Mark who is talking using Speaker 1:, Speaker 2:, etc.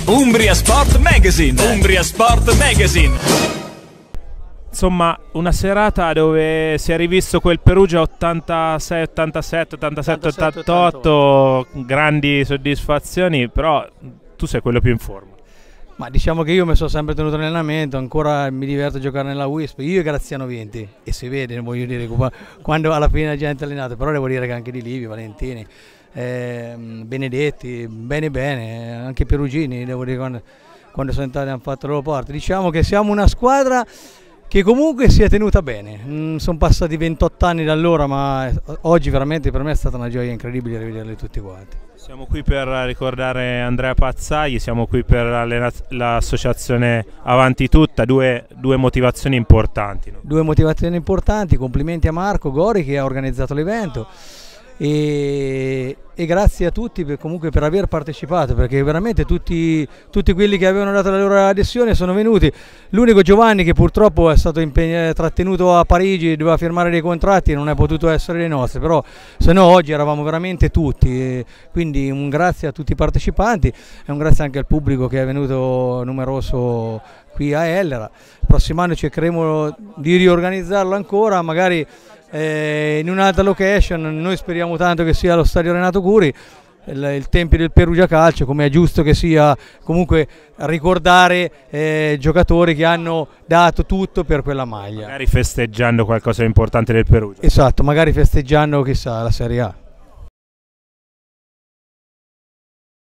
Speaker 1: Umbria Sport Magazine. Umbria Sport Magazine.
Speaker 2: Insomma, una serata dove si è rivisto quel Perugia 86, 87, 87, 88, grandi soddisfazioni, però tu sei quello più in forma.
Speaker 3: Ma diciamo che io mi sono sempre tenuto in allenamento, ancora mi diverto a giocare nella Wisp, io e Graziano 20, e si vede, voglio dire, quando alla fine la gente è allenata, però devo dire che anche di Livio, Valentini, Benedetti, bene, anche Perugini, devo dire, quando sono entrati hanno fatto la loro parte. Diciamo che siamo una squadra che comunque si è tenuta bene. Sono passati 28 anni da allora, ma oggi veramente per me è stata una gioia incredibile rivederli tutti quanti.
Speaker 2: Siamo qui per ricordare Andrea Pazzagli, siamo qui per l'associazione Avanti Tutta, due motivazioni importanti. No?
Speaker 3: Due motivazioni importanti, complimenti a Marco Gori che ha organizzato l'evento. E grazie a tutti comunque per aver partecipato, perché veramente tutti quelli che avevano dato la loro adesione sono venuti. L'unico Giovanni che purtroppo è stato trattenuto a Parigi, doveva firmare dei contratti e non è potuto essere dei nostri, però se no oggi eravamo veramente tutti, quindi un grazie a tutti i partecipanti e un grazie anche al pubblico che è venuto numeroso qui a Ellera. Il prossimo anno cercheremo di riorganizzarlo ancora, magari in un'altra location. Noi speriamo tanto che sia lo stadio Renato Curi, il tempio del Perugia Calcio, come è giusto che sia, comunque ricordare giocatori che hanno dato tutto per quella maglia.
Speaker 2: Magari festeggiando qualcosa di importante del Perugia.
Speaker 3: Esatto, magari festeggiando chissà la Serie A.